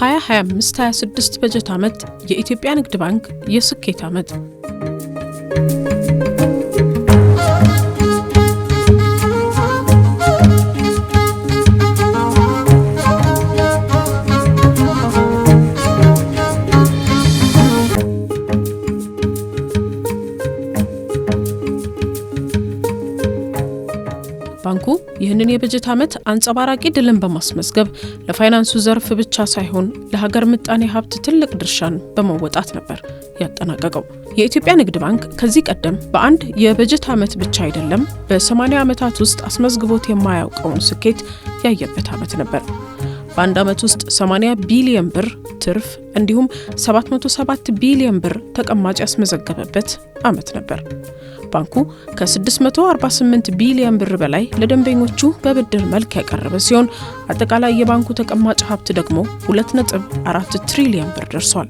2025-26 በጀት ዓመት የኢትዮጵያ ንግድ ባንክ የስኬት ዓመት። ባንኩ ይህንን የበጀት ዓመት አንጸባራቂ ድልን በማስመዝገብ ለፋይናንሱ ዘርፍ ብቻ ሳይሆን ለሀገር ምጣኔ ሀብት ትልቅ ድርሻን በመወጣት ነበር ያጠናቀቀው። የኢትዮጵያ ንግድ ባንክ ከዚህ ቀደም በአንድ የበጀት ዓመት ብቻ አይደለም በ80 ዓመታት ውስጥ አስመዝግቦት የማያውቀውን ስኬት ያየበት ዓመት ነበር። በአንድ ዓመት ውስጥ 80 ቢሊዮን ብር ትርፍ እንዲሁም 707 ቢሊዮን ብር ተቀማጭ ያስመዘገበበት ዓመት ነበር። ባንኩ ከ648 ቢሊዮን ብር በላይ ለደንበኞቹ በብድር መልክ ያቀረበ ሲሆን አጠቃላይ የባንኩ ተቀማጭ ሀብት ደግሞ 2.4 ትሪሊዮን ብር ደርሷል።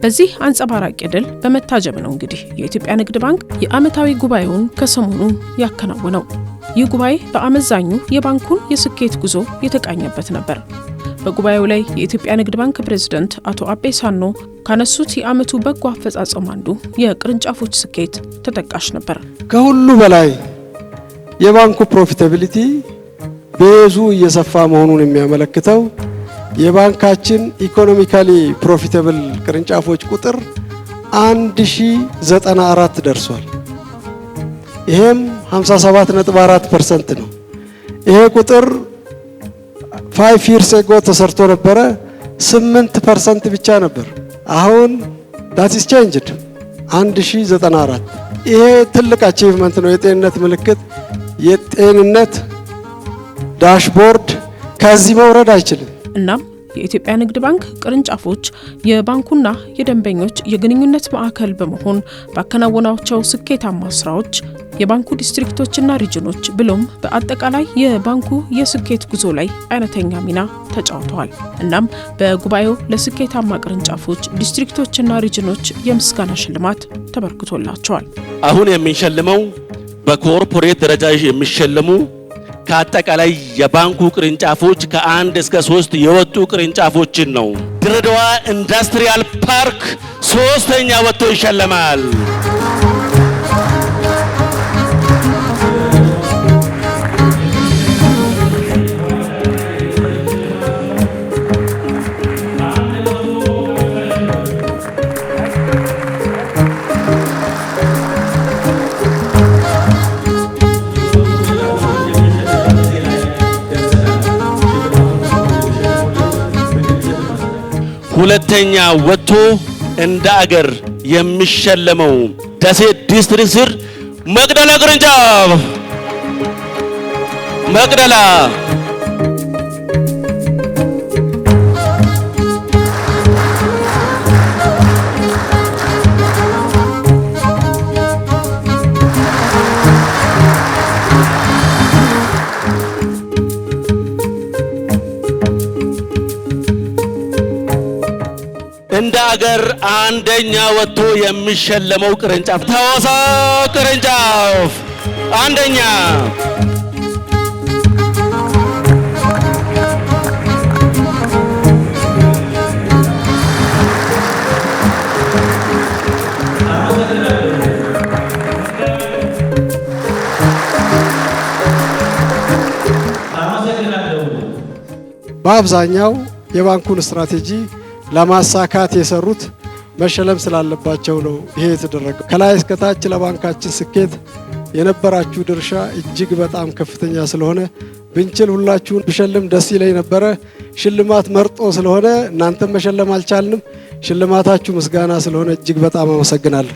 በዚህ አንጸባራቂ ድል በመታጀብ ነው እንግዲህ የኢትዮጵያ ንግድ ባንክ የዓመታዊ ጉባኤውን ከሰሞኑ ያከናወነው። ይህ ጉባኤ በአመዛኙ የባንኩን የስኬት ጉዞ የተቃኘበት ነበር። በጉባኤው ላይ የኢትዮጵያ ንግድ ባንክ ፕሬዝዳንት አቶ አቤ ሳኖ ካነሱት የዓመቱ በጎ አፈጻጸም አንዱ የቅርንጫፎች ስኬት ተጠቃሽ ነበር። ከሁሉ በላይ የባንኩ ፕሮፊታቢሊቲ ቤዙ እየሰፋ መሆኑን የሚያመለክተው የባንካችን ኢኮኖሚካሊ ፕሮፊታብል ቅርንጫፎች ቁጥር 1094 ደርሷል። ይሄም 57.4% ነው። ይሄ ቁጥር 5 years ago ተሰርቶ ነበረ 8% ብቻ ነበር። አሁን that is changed 1094። ይሄ ትልቅ አቺቭመንት ነው። የጤንነት ምልክት የጤንነት ዳሽቦርድ ከዚህ መውረድ አይችልም። እናም የኢትዮጵያ ንግድ ባንክ ቅርንጫፎች የባንኩና የደንበኞች የግንኙነት ማዕከል በመሆን ባከናወናቸው ስኬታማ ስራዎች የባንኩ ዲስትሪክቶችና ሪጅኖች ብሎም በአጠቃላይ የባንኩ የስኬት ጉዞ ላይ አይነተኛ ሚና ተጫውተዋል። እናም በጉባኤው ለስኬታማ ቅርንጫፎች ዲስትሪክቶችና ሪጅኖች የምስጋና ሽልማት ተበርክቶላቸዋል። አሁን የሚሸልመው በኮርፖሬት ደረጃ የሚሸለሙ ከአጠቃላይ የባንኩ ቅርንጫፎች ከ1 እስከ 3 የወጡ ቅርንጫፎችን ነው። ድሬዳዋ ኢንዱስትሪያል ፓርክ 3ኛ ወጥቶ ይሸለማል። ሁለተኛ ወጥቶ እንደ አገር የሚሸለመው ደሴ ዲስትሪክት ስር መቅደላ ቅርንጫፍ መቅደላ እንደ አገር አንደኛ ወጥቶ የሚሸለመው ቅርንጫፍ ሐዋሳ ቅርንጫፍ አንደኛ። በአብዛኛው የባንኩን ስትራቴጂ ለማሳካት የሰሩት መሸለም ስላለባቸው ነው ይሄ የተደረገው። ከላይ እስከ ታች ለባንካችን ስኬት የነበራችሁ ድርሻ እጅግ በጣም ከፍተኛ ስለሆነ ብንችል ሁላችሁን ብሸልም ደስ ይለኝ ነበረ። ሽልማት መርጦ ስለሆነ እናንተም መሸለም አልቻልንም። ሽልማታችሁ ምስጋና ስለሆነ እጅግ በጣም አመሰግናለሁ።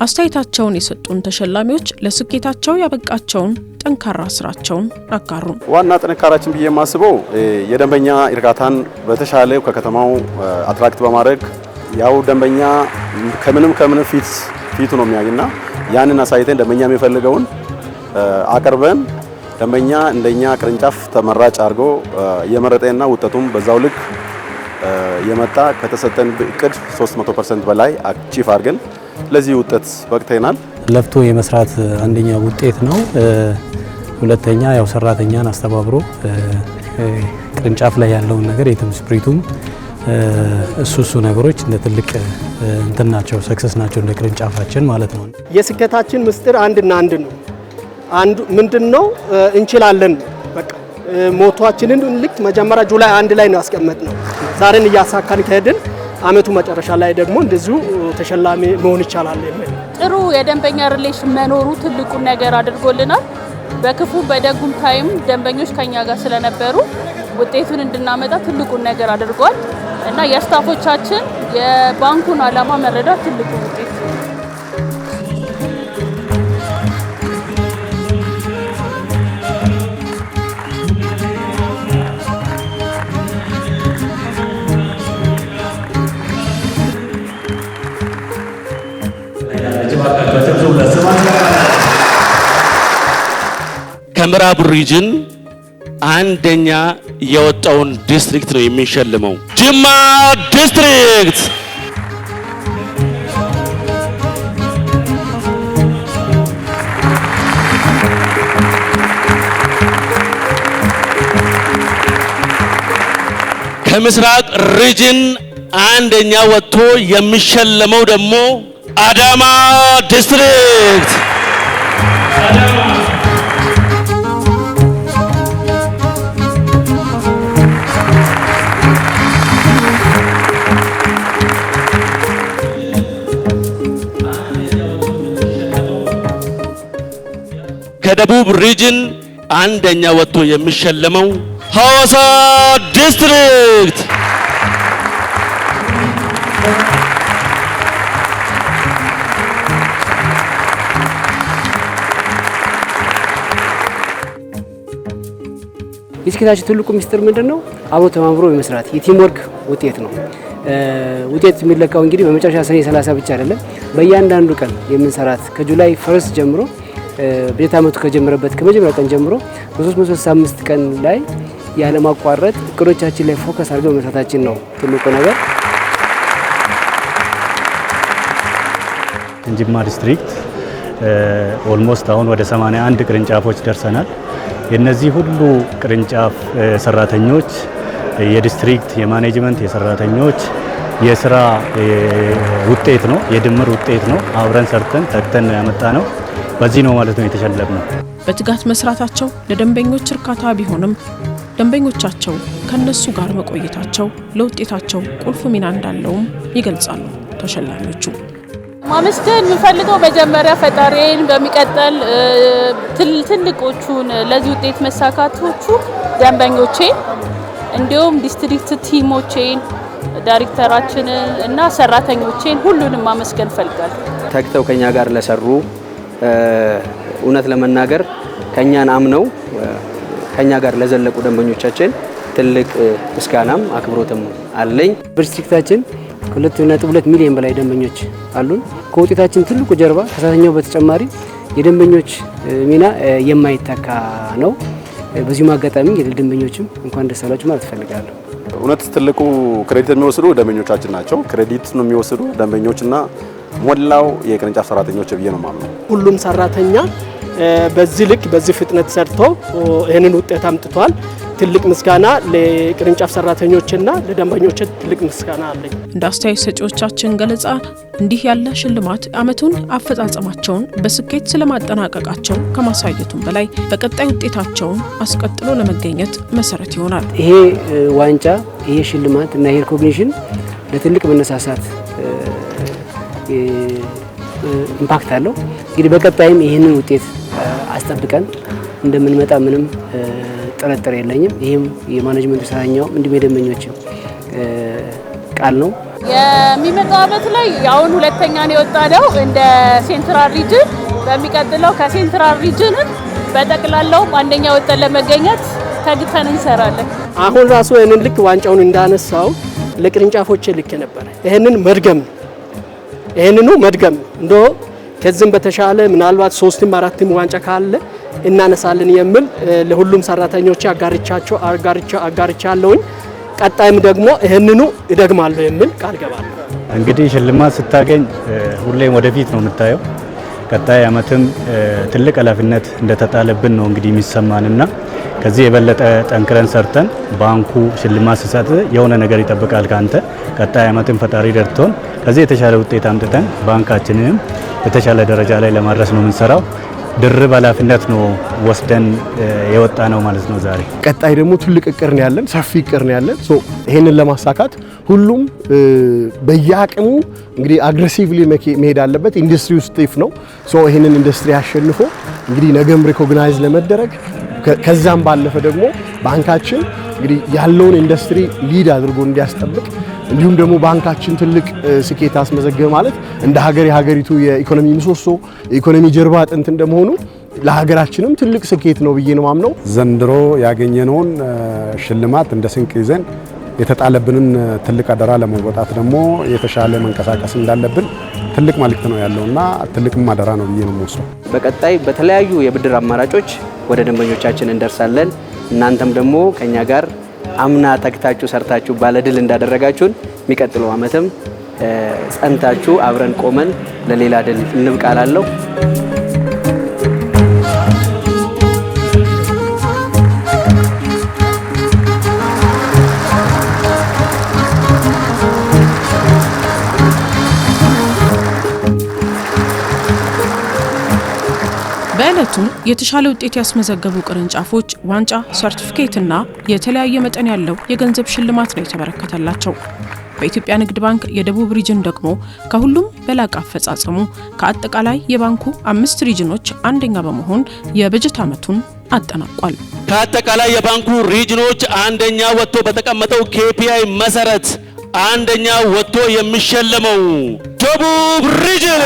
አስተያየታቸውን የሰጡን ተሸላሚዎች ለስኬታቸው ያበቃቸውን ጠንካራ ስራቸውን አጋሩ። ዋና ጥንካሬያችን ብዬ የማስበው የደንበኛ እርካታን በተሻለ ከከተማው አትራክት በማድረግ ያው ደንበኛ ከምንም ፊቱ ነው የሚያገኝና ያንን አሳይተን ደንበኛ የሚፈልገውን አቀርበን ደንበኛ እንደኛ ቅርንጫፍ ተመራጭ አድርጎ የመረጠና ውጤቱም በዛው ልክ የመጣ ከተሰጠን እቅድ 300% በላይ አቺቭ አድርገን ለዚህ ውጤት በቅተናል። ለፍቶ የመስራት አንደኛ ውጤት ነው። ሁለተኛ ያው ሰራተኛን አስተባብሮ ቅርንጫፍ ላይ ያለውን ነገር የቲም ስፕሪቱም እሱ ነገሮች እንደ ትልቅ እንትን ናቸው፣ ሰክሰስ ናቸው እንደ ቅርንጫፋችን ማለት ነው። የስኬታችን ምስጢር አንድና አንድ ነው። አንዱ ምንድነው? እንችላለን። በቃ ሞቷችንን ልክ መጀመሪያ ጁላይ 1 ላይ ነው ያስቀመጥነው። ዛሬን እያሳካን ከሄድን አመቱ መጨረሻ ላይ ደግሞ እንደዚሁ ተሸላሚ መሆን ይቻላል የሚል ጥሩ የደንበኛ ሪሌሽን መኖሩ ትልቁን ነገር አድርጎልናል። በክፉ በደጉም ታይም ደንበኞች ከኛ ጋር ስለነበሩ ውጤቱን እንድናመጣ ትልቁን ነገር አድርጓል እና የስታፎቻችን የባንኩን ዓላማ መረዳት ትልቁ ውጤት ከምዕራብ ሪጅን አንደኛ የወጣውን ዲስትሪክት ነው የሚሸልመው። ጅማ ዲስትሪክት ከምስራቅ ሪጅን አንደኛ ወጥቶ የሚሸለመው ደግሞ አዳማ ዲስትሪክት ከደቡብ ሪጅን አንደኛ ወጥቶ የሚሸለመው ሐዋሳ ዲስትሪክት የስኬታችን ትልቁ ሚስጥር ምንድነው? አብሮ ተማምሮ የመስራት የቲም ወርክ ውጤት ነው። ውጤት የሚለካው እንግዲህ በመጨረሻ ሰኔ 30 ብቻ አይደለም። በእያንዳንዱ ቀን የምንሰራት ከጁላይ 1 ጀምሮ በጀት ዓመቱ ከጀመረበት ከመጀመሪያ ቀን ጀምሮ በ365 ቀን ላይ ያለማቋረጥ እቅዶቻችን ላይ ፎከስ አድርገን መስራታችን ነው ትልቁ ነገር። ጅማ ዲስትሪክት ኦልሞስት አሁን ወደ 81 ቅርንጫፎች ደርሰናል። የነዚህ ሁሉ ቅርንጫፍ ሰራተኞች የዲስትሪክት የማኔጅመንት የሰራተኞች የስራ ውጤት ነው፣ የድምር ውጤት ነው። አብረን ሰርተን ተግተን ያመጣ ነው። በዚህ ነው ማለት ነው የተሸለምነው። በትጋት መስራታቸው ለደንበኞች እርካታ ቢሆንም ደንበኞቻቸው ከነሱ ጋር መቆየታቸው ለውጤታቸው ቁልፍ ሚና እንዳለውም ይገልጻሉ ተሸላሚዎቹ። ማመስገን የምፈልገው መጀመሪያ ፈጣሪን፣ በሚቀጥል ትልቆቹን ለዚህ ውጤት መሳካቶቹ ደንበኞቼን፣ እንዲሁም ዲስትሪክት ቲሞቼን፣ ዳይሬክተራችንን እና ሰራተኞቼን ሁሉንም ማመስገን ፈልጋለሁ። ተግተው ከኛ ጋር ለሰሩ እውነት ለመናገር ከኛን አምነው ከኛ ጋር ለዘለቁ ደንበኞቻችን ትልቅ ምስጋናም አክብሮትም አለኝ። በዲስትሪክታችን ከ2.2 ሚሊዮን በላይ ደንበኞች አሉን። ከውጤታችን ትልቁ ጀርባ ከሰራተኛው በተጨማሪ የደንበኞች ሚና የማይተካ ነው። በዚሁም አጋጣሚ የድል ደንበኞችም እንኳን ደስ አላችሁ ማለት እፈልጋለሁ። እውነት ትልቁ ክሬዲት የሚወስዱ ደንበኞቻችን ናቸው። ክሬዲት ነው የሚወስዱ ደንበኞችና ሞላው የቅርንጫፍ ሰራተኞች ብዬ ነው ማምነው። ሁሉም ሰራተኛ በዚህ ልክ በዚህ ፍጥነት ሰርቶ ይህንን ውጤት አምጥቷል። ትልቅ ምስጋና ለቅርንጫፍ ሰራተኞችና ለደንበኞች ትልቅ ምስጋና አለኝ። እንደ አስተያየት ሰጪዎቻችን ገለጻ እንዲህ ያለ ሽልማት ዓመቱን አፈጻጸማቸውን በስኬት ስለማጠናቀቃቸው ከማሳየቱም በላይ በቀጣይ ውጤታቸውን አስቀጥሎ ለመገኘት መሰረት ይሆናል። ይሄ ዋንጫ፣ ይሄ ሽልማት እና ይሄ ሪኮግኒሽን ለትልቅ መነሳሳት ኢምፓክት አለው። እንግዲህ በቀጣይም ይህንን ውጤት አስጠብቀን እንደምንመጣ ምንም ጥርጥር የለኝም። ይህም የማኔጅመንት ሰራተኛውም እንዲሁም የደንበኞችም ቃል ነው። የሚመጣው ዓመት ላይ አሁን ሁለተኛ ነው የወጣነው እንደ ሴንትራል ሪጅን። በሚቀጥለው ከሴንትራል ሪጅን በጠቅላላው አንደኛ ወጥተን ለመገኘት ተግተን እንሰራለን። አሁን ራሱ ይህንን ልክ ዋንጫውን እንዳነሳው ለቅርንጫፎች ልክ ነበር። ይህንን መድገም እንዶ ከዚህም በተሻለ ምናልባት 3ም 4ም ዋንጫ ካለ እናነሳለን የሚል ለሁሉም ሰራተኞች አጋርቻለሁኝ። ቀጣይም ደግሞ ይህንኑ እደግማለሁ የሚል ቃል ገባለሁ። እንግዲህ ሽልማት ስታገኝ ሁሌም ወደፊት ነው የምታየው። ቀጣይ ዓመትም ትልቅ ኃላፊነት እንደተጣለብን ነው እንግዲህ የሚሰማንና ከዚህ የበለጠ ጠንክረን ሰርተን ባንኩ ሽልማት ሲሰጥ የሆነ ነገር ይጠብቃል ካንተ። ቀጣይ ዓመትም ፈጣሪ ደርቶን ከዚህ የተሻለ ውጤት አምጥተን ባንካችንንም የተሻለ ደረጃ ላይ ለማድረስ ነው የምንሰራው። ድርብ ኃላፊነት ነው ወስደን የወጣ ነው ማለት ነው። ዛሬ ቀጣይ ደግሞ ትልቅ እቅር ነው ያለን፣ ሰፊ እቅር ነው ያለን። ይሄንን ለማሳካት ሁሉም በየአቅሙ እንግዲህ አግሬሲቭሊ መሄድ አለበት። ኢንዱስትሪ ውስጥ ጤፍ ነው። ይሄንን ኢንዱስትሪ አሸንፎ እንግዲህ ነገም ሪኮግናይዝ ለመደረግ ከዛም ባለፈ ደግሞ ባንካችን እንግዲህ ያለውን ኢንዱስትሪ ሊድ አድርጎ እንዲያስጠብቅ እንዲሁም ደግሞ ባንካችን ትልቅ ስኬት አስመዘገበ ማለት እንደ ሀገር የሀገሪቱ የኢኮኖሚ ምሰሶ የኢኮኖሚ ጀርባ አጥንት እንደመሆኑ ለሀገራችንም ትልቅ ስኬት ነው ብዬ ነው ማምነው። ዘንድሮ ያገኘነውን ሽልማት እንደ ስንቅ ይዘን የተጣለብንን ትልቅ አደራ ለመወጣት ደግሞ የተሻለ መንቀሳቀስ እንዳለብን ትልቅ መልእክት ነው ያለውና ትልቅም አደራ ነው ብዬ ነው የምወስደው። በቀጣይ በተለያዩ የብድር አማራጮች ወደ ደንበኞቻችን እንደርሳለን። እናንተም ደግሞ ከኛ ጋር አምና ተግታችሁ ሰርታችሁ ባለድል እንዳደረጋችሁን የሚቀጥለው ዓመትም ጸንታችሁ አብረን ቆመን ለሌላ ድል እንብቃላለሁ። በዕለቱ የተሻለ ውጤት ያስመዘገቡ ቅርንጫፎች ዋንጫ፣ ሰርቲፊኬትና የተለያየ መጠን ያለው የገንዘብ ሽልማት ነው የተበረከተላቸው። በኢትዮጵያ ንግድ ባንክ የደቡብ ሪጅን ደግሞ ከሁሉም በላቀ አፈጻጸሙ ከአጠቃላይ የባንኩ 5 ሪጅኖች አንደኛ በመሆን የበጀት ዓመቱን አጠናቋል። ከአጠቃላይ የባንኩ ሪጅኖች አንደኛ ወጥቶ በተቀመጠው KPI መሰረት አንደኛ ወጥቶ የሚሸለመው ደቡብ ሪጅን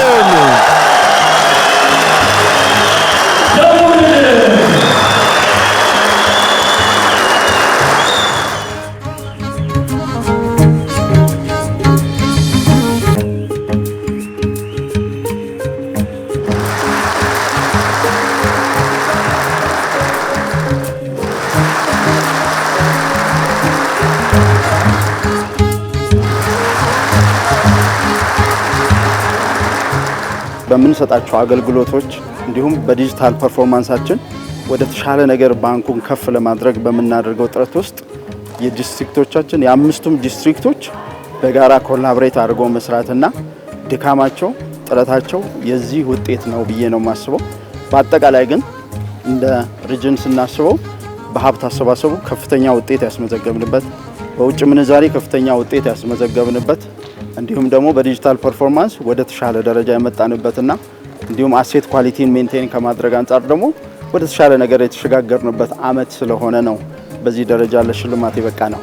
በምንሰጣቸው አገልግሎቶች እንዲሁም በዲጂታል ፐርፎርማንሳችን ወደ ተሻለ ነገር ባንኩን ከፍ ለማድረግ በመናደርገው ጥረት ውስጥ የዲስትሪክቶቻችን የአምስቱም ዲስትሪክቶች በጋራ ኮላቦሬት አድርገው መስራትና ድካማቸው ጥረታቸው የዚህ ውጤት ነው ብዬ ነው የማስበው። በአጠቃላይ ግን እንደ ሪጅን ስናስበው በሀብት አሰባሰቡ ከፍተኛ ውጤት ያስመዘገብንበት፣ በውጭ ምንዛሪ ከፍተኛ ውጤት ያስመዘገብንበት እንዲሁም ደግሞ በዲጂታል ፐርፎርማንስ ወደ ተሻለ ደረጃ የመጣንበትና እንዲሁም አሴት ኳሊቲን ሜንቴን ከማድረግ አንጻር ደግሞ ወደ ተሻለ ነገር የተሸጋገርንበት ዓመት ስለሆነ ነው በዚህ ደረጃ ለሽልማት የበቃ ነው።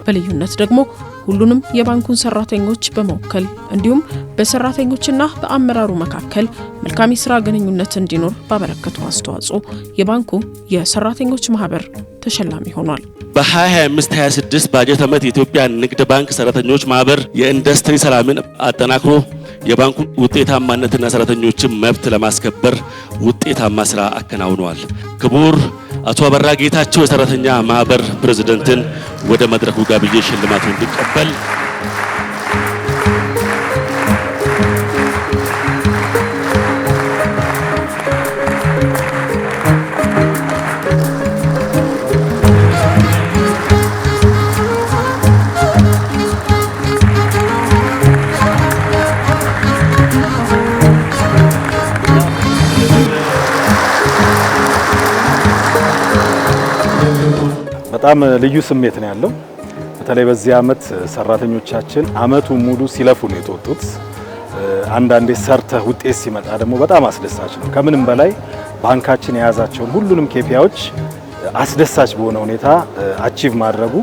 በልዩነት ደግሞ ሁሉንም የባንኩን ሰራተኞች በመወከል እንዲሁም በሰራተኞችና በአመራሩ መካከል መልካም የስራ ግንኙነት እንዲኖር ባበረከቱ አስተዋጽኦ የባንኩ የሰራተኞች ማህበር ተሸላሚ ሆኗል። በ2025/26 ባጀት ዓመት የኢትዮጵያ ንግድ ባንክ ሰራተኞች ማህበር የኢንዱስትሪ ሰላምን አጠናክሮ የባንኩን ውጤታማነትና ሰራተኞችን መብት ለማስከበር ውጤታማ ስራ አከናውኗል። ክቡር አቶ አበራ ጌታቸው የሰራተኛ ማህበር ፕሬዝዳንትን ወደ መድረኩ ጋብዤ ሽልማቱን እንዲቀበል በጣም ልዩ ስሜት ነው ያለው። በተለይ በዚህ ዓመት ሰራተኞቻችን ዓመቱ ሙሉ ሲለፉ ነው የተወጡት። አንዳንዴ ሰርተህ ውጤት ሲመጣ ደግሞ በጣም አስደሳች ነው። ከምንም በላይ ባንካችን የያዛቸውን ሁሉንም KPIዎች አስደሳች በሆነ ሁኔታ አቺቭ ማድረጉ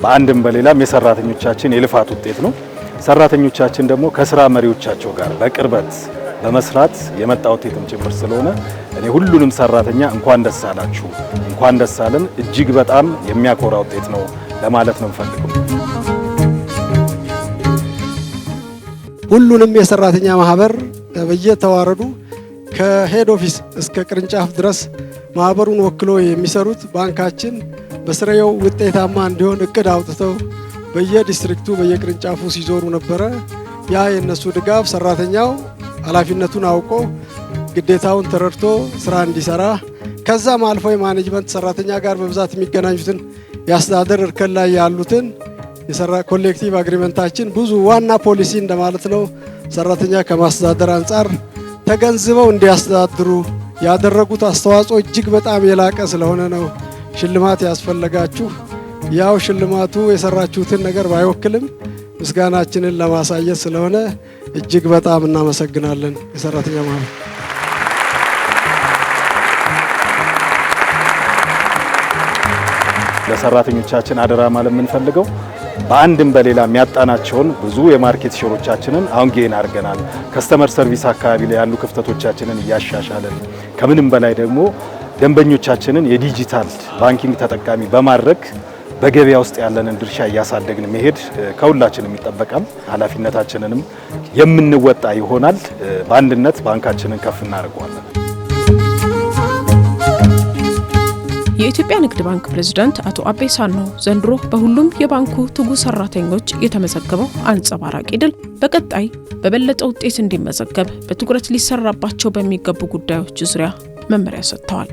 በአንድም በሌላም የሰራተኞቻችን የልፋት ውጤት ነው። ሰራተኞቻችን ደግሞ ከስራ መሪዎቻቸው ጋር በቅርበት በመስራት የመጣ ውጤትም ጭምር ስለሆነ እኔ ሁሉንም ሰራተኛ እንኳን ደስ አላችሁ፣ እንኳን ደስ አለን። እጅግ በጣም የሚያኮራ ውጤት ነው ለማለት ነው የምፈልገው። ሁሉንም የሰራተኛ ማህበር በየተዋረዱ ከሄድ ኦፊስ እስከ ቅርንጫፍ ድረስ ማህበሩን ወክሎ የሚሰሩት ባንካችን በስራው ውጤታማ እንዲሆን እቅድ አውጥተው በየዲስትሪክቱ በየቅርንጫፉ ሲዞሩ ነበረ። ያ የነሱ ድጋፍ ሰራተኛው ኃላፊነቱን አውቆ ግዴታውን ተረድቶ ስራ እንዲሰራ ከዛም አልፎ የማኔጅመንት ሰራተኛ ጋር በብዛት የሚገናኙትን የአስተዳደር እርከን ላይ ያሉትን የሰራ ኮሌክቲቭ አግሪመንታችን ብዙ ዋና ፖሊሲ እንደማለት ነው። ሰራተኛ ከማስተዳደር አንጻር ተገንዝበው እንዲያስተዳድሩ ያደረጉት አስተዋጽኦ እጅግ በጣም የላቀ ስለሆነ ነው ሽልማት ያስፈልጋችሁ። ያው ሽልማቱ የሰራችሁትን ነገር ባይወክልም ምስጋናችንን ለማሳየት ስለሆነ እጅግ በጣም እናመሰግናለን የሰራተኛ ማህበር። ለሰራተኞቻችን አደራ ማለት የምንፈልገው በአንድም በሌላ የሚያጣናቸውን ብዙ የማርኬት ሼሮቻችንን አሁን ጌን አድርገናል። ከስተመር ሰርቪስ አካባቢ ላይ ያሉ ክፍተቶቻችንን እያሻሻለን ከምንም በላይ ደግሞ ደንበኞቻችንን የዲጂታል ባንኪንግ ተጠቃሚ በማድረግ በገበያ ውስጥ ያለንን ድርሻ እያሳደግን መሄድ ከሁላችንም ይጠበቃል። ኃላፊነታችንንም የምንወጣ ይሆናል። በአንድነት ባንካችንን ከፍ እናደርገዋለን። የኢትዮጵያ ንግድ ባንክ ፕሬዝዳንት አቶ አቤ ሳኖ ዘንድሮ በሁሉም የባንኩ ትጉ ሰራተኞች የተመዘገበው አንጸባራቂ ድል በቀጣይ በበለጠ ውጤት እንዲመዘገብ በትኩረት ሊሰራባቸው በሚገቡ ጉዳዮች ዙሪያ መመሪያ ሰጥተዋል።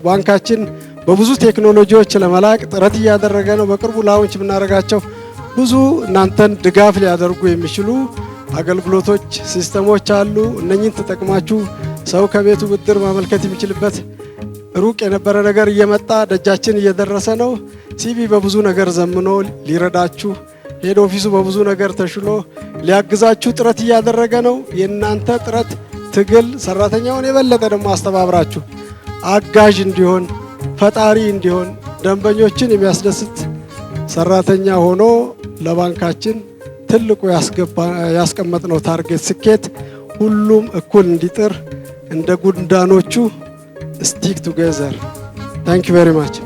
ባንካችን በብዙ ቴክኖሎጂዎች ለመላቅ ጥረት እያደረገ ነው። በቅርቡ ላውንች የምናደርጋቸው ብዙ እናንተን ድጋፍ ሊያደርጉ የሚችሉ አገልግሎቶች፣ ሲስተሞች አሉ። እነኚህን ተጠቅማችሁ ሰው ከቤቱ ብድር ማመልከት የሚችልበት ሩቅ የነበረ ነገር እየመጣ ደጃችን እየደረሰ ነው። ሲቢ በብዙ ነገር ዘምኖ ሊረዳችሁ፣ ሄድ ኦፊሱ በብዙ ነገር ተሽሎ ሊያግዛችሁ ጥረት እያደረገ ነው። የእናንተ ጥረት ትግል ሰራተኛውን የበለጠ ደግሞ አስተባብራችሁ አጋዥ እንዲሆን፣ ፈጣሪ እንዲሆን፣ ደንበኞችን የሚያስደስት ሰራተኛ ሆኖ ለባንካችን ትልቁ ያስቀመጥነው ታርጌት ስኬት ሁሉም እኩል እንዲጥር እንደ ጉንዳኖቹ stick together. Thank you very much.